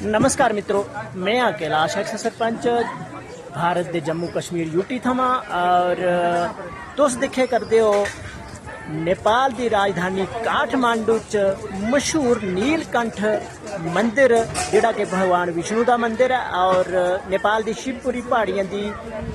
नमस्कार मित्रों, मैं कैलाश एक्स सरपंच भारत के जम्मू कश्मीर यूटी थमा और तुस दिखे करते हो नेपाल की राजधानी काठमांडू च मशहूर नीलकंठ मंदिर जिहड़ा कि भगवान विष्णु का मंदिर है और नेपाल की शिवपुरी पहाड़ियों की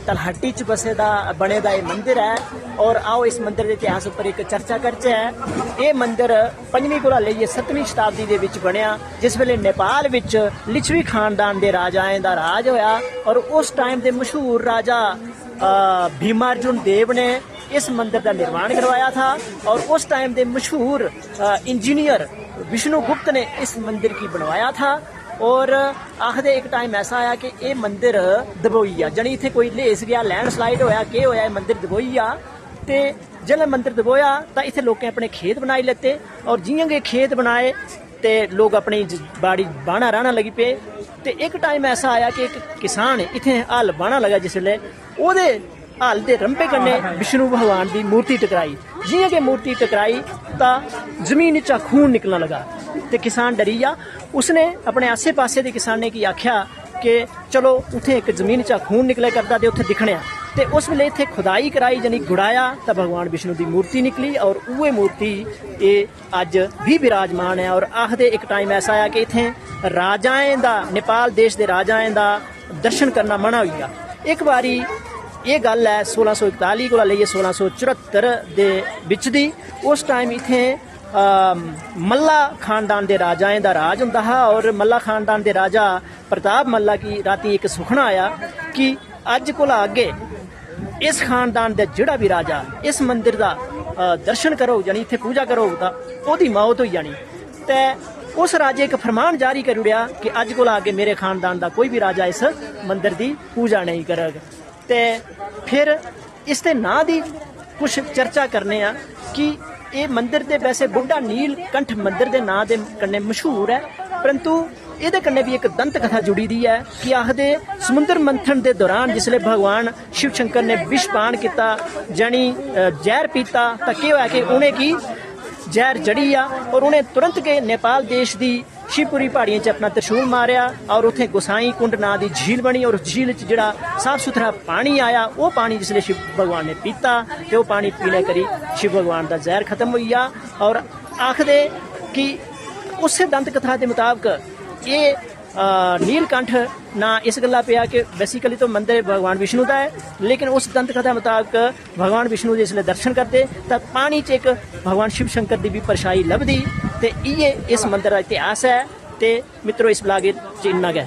तलहटी च बसे दा बने दा ये मंदिर है। और आओ इस मंदिर के इतिहास पर एक चर्चा करते हैं। ये मंदिर 5वीं को लेके 7वीं शताब्दी के विच बनिया, जिस वेले नेपाल विच लिच्छवी खानदान के राजाएं का राज होया और उस टाइम के मशहूर राजा भीमार्जुन देव ने इस मंदिर का निर्माण करवाया था और उस टाइम के मशहूर इंजीनियर विष्णुगुप्त ने इस मंदिर की बनवाया था। और आखदे एक टाइम ऐसा आया कि ये मंदिर दबोई आ, जनी इत्थे कोई लेस गया, लैंडस्लाइड होया, के होया, मंदिर दबोई आ। ते जिसले मंदिर दबोया तो इत्थे लोकें अपने खेत बनाई लेते और जियां के खेत बनाए ते लोग अपनी बाड़ी बाहना रहना लगी पे। ते एक टाइम ऐसा आया कि एक किसान इत्थे हल बाहना लगा, जिसले ओहदे हल दे रंपे कन्ने विष्णु भगवान की मूर्ति टकराई। जियां के मूर्ति टकराई तो जमीन चा खून निकलना लगा ते किसान डरी गया। उसने अपने आसे पासे के किसाने की आख्या कि चलो उथे एक जमीन चा खून निकले करता ते उथे दिखने। ते उस वेले इत्थे खुदाई कराई, यानी गुड़ाया तो भगवान विष्णु की मूर्ति निकली और वह मूर्ति ये अज भी विराजमान है। और आखदे एक टाइम ऐसा आया कि इत्थे राजाएं दा, नेपाल देश के राजाएं दा दर्शन करना मना हो गया। एक बारी ये गल है 1641 को लेके 1674 दे विच दी। उस टाइम इत्थे मल्ला खानदान के राजाएं दा राज हुंदा हा और मल्ला खानदान के राजा प्रताप मल्ला की राती एक सुखना आया कि अज कोला अगे इस खानदान का जिहड़ा भी राजा इस मंदिर का दर्शन करो, यानी इत्थे पूजा करो, तो ओदी मौत हो जानी। ते उस राजे एक फरमान जारी कर उड़िया कि अज कोला अगे मेरे खानदान का कोई भी राजा इस मंदिर की पूजा नहीं करेगा। ते फिर इसके नाँ की कुछ चर्चा करने आ कि ये मंदिर ते वैसे बुढ़ा नीलकंठ मंदिर के नाँ के कन्ने मशहूर है, परंतु ये कन्ने भी एक दंत कथा जुड़ी दी है कि आखदे समुद्र मंथन के दौरान जिसले भगवान शिव शंकर ने विषपान किया, जानी जहर पीता, तो क्या होया कि उन्हें की जहर जड़ी आ और उन्हें तुरंत के नेपाल देश की शिवपुरी पहाड़ियों च अपना त्रिशूल मारिया और उत्थे गोसाई कुंड नां की झील बनी और उस झील च जिहड़ा साफ सुथरा पानी आया, वो पानी जिसले शिव भगवान ने पीता तो वो पानी पीने करी शिव भगवान का जहर खत्म हो गया। और आखदे कि उस दंत कथा के मुताबिक ये नीलकंठ ना इस गल्ला पिया कि बेसिकली तो मंदिर भगवान विष्णु का है, लेकिन उस दंत कथा मुताबिक भगवान विष्णु के इसलिए दर्शन करते तब पानी च एक भगवान शिव शंकर की भी परछाई लभदी। ते ये इस मंदिर का इतिहास है। ते मित्रों इस ब्लाग च इन्ना गै।